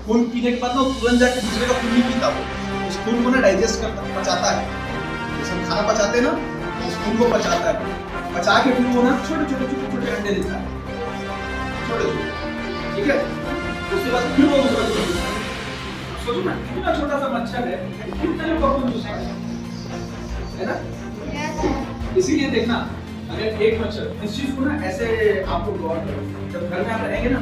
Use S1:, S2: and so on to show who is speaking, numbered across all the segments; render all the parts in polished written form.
S1: खून पीने के बाद ना तुरंत जाके दूसरे का खून नहीं पीता, वो उस खून को ना डाइजेस्ट करता, पचाता है। जैसे हम खाना पचाते हैं ना, उस खून को पचाता है, पचा के फिर वो ना छोटे छोटे अंडे देता है, छोटे छोटे, ठीक है। उसके बाद फिर वो दूसरा खून देता है। सोचो ना कितना छोटा सा मच्छर है, कितना लोग का खून चूसता है ना। इसीलिए देखना, अगर एक मच्छर, इस चीज को ना ऐसे आपको गौर करो, जब घर में आप रहेंगे ना,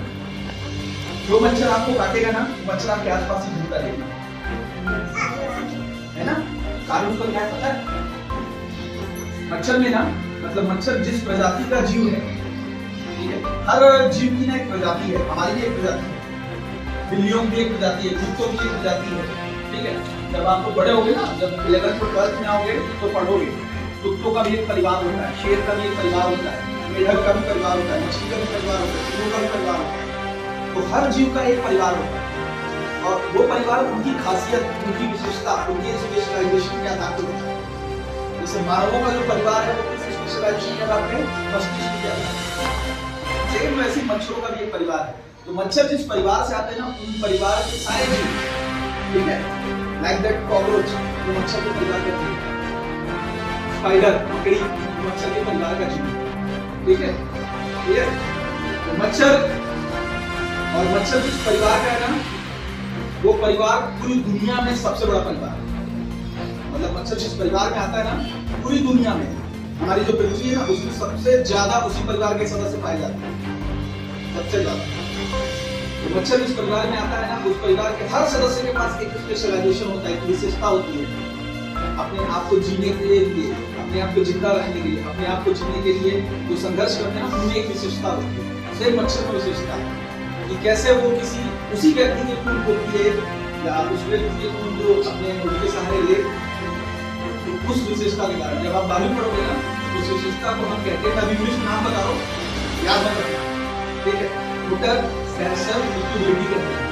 S1: जो मच्छर आपको काटेगा ना, मच्छर आपके आसपास ही घूमता रहेगा, है ना। कारण उसको क्या पता है? मच्छर में ना, मतलब मच्छर जिस प्रजाति का जीव है, ठीक है, हर जीव की ना एक प्रजाति है, हमारी भी एक प्रजाति है, बिल्लियों की एक प्रजाति है, कुत्तों की एक प्रजाति है, ठीक है। जब आप बड़े होगे ना, जब 11th और 12th में आओगे तो पढ़ोगे, कुत्तों का भी एक परिवार होता है, शेर का भी एक परिवार होता है, मेढक का भी परिवार होता है, मछली का भी परिवार होता है, चूहों का भी परिवार होता है। तो हर जीव का एक परिवार होता है, और वो परिवार उनकी खासियत, उनकी विशेषता, उनकी स्पेशलाइजेशन के आधार पर होता है। जैसे मानवों का जो परिवार है वो किस स्पेशलाइजेशन के आधार पे, मस्तिष्क के आधार पर। सेम वैसे मच्छरों का भी एक परिवार है। तो मच्छर जिस परिवार से आते हैं ना, उन परिवार के सारे जीव, ठीक है, लाइक दैट कॉकरोच, जो मच्छर के परिवार का जीव, स्पाइडर, मकड़ी, मच्छर के परिवार का जीव, ठीक है। क्लियर? तो मच्छर, और मच्छर जिस परिवार का है ना, वो परिवार पूरी दुनिया में सबसे बड़ा परिवार है। मतलब मच्छर जिस परिवार में आता है ना, पूरी दुनिया में हमारी जो पृथ्वी है ना, उसमें सबसे ज्यादा उसी परिवार के सदस्य पाए जाते हैं, सबसे ज्यादा। तो मच्छर जिस परिवार में आता है ना, उस परिवार के हर सदस्य के पास एक स्पेशलाइजेशन होता है, एक विशेषता होती है, अपने आप को जीने के लिए, अपने आप को जिंदा रहने के लिए, अपने आप को जीने के लिए जो संघर्ष करते हैं ना, उनमें एक विशेषता होती है। सिर्फ मच्छर में विशेषता है कि कैसे वो किसी उसी व्यक्ति के खून को पिए, या उस व्यक्ति के खून को अपने मुंह के सहारे ले, तो उस विशेषता के कारण जब आप बायोलॉजी पढ़ोगे ना, उस विशेषता को हम कहते हैं, अभी इंग्लिश नाम बता रहा हूं, याद मत रखना, ठीक है। मुटर सेंसर इक्विलिब्रिटी कहते हैं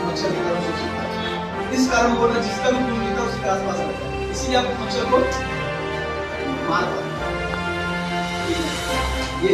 S1: मच्छर की तरफ विशेषता। इस कारण वो ना जिसका भी खून पीता है उसके आसपास रहता है, इसीलिए आप मच्छर को मार पाते हैं। ये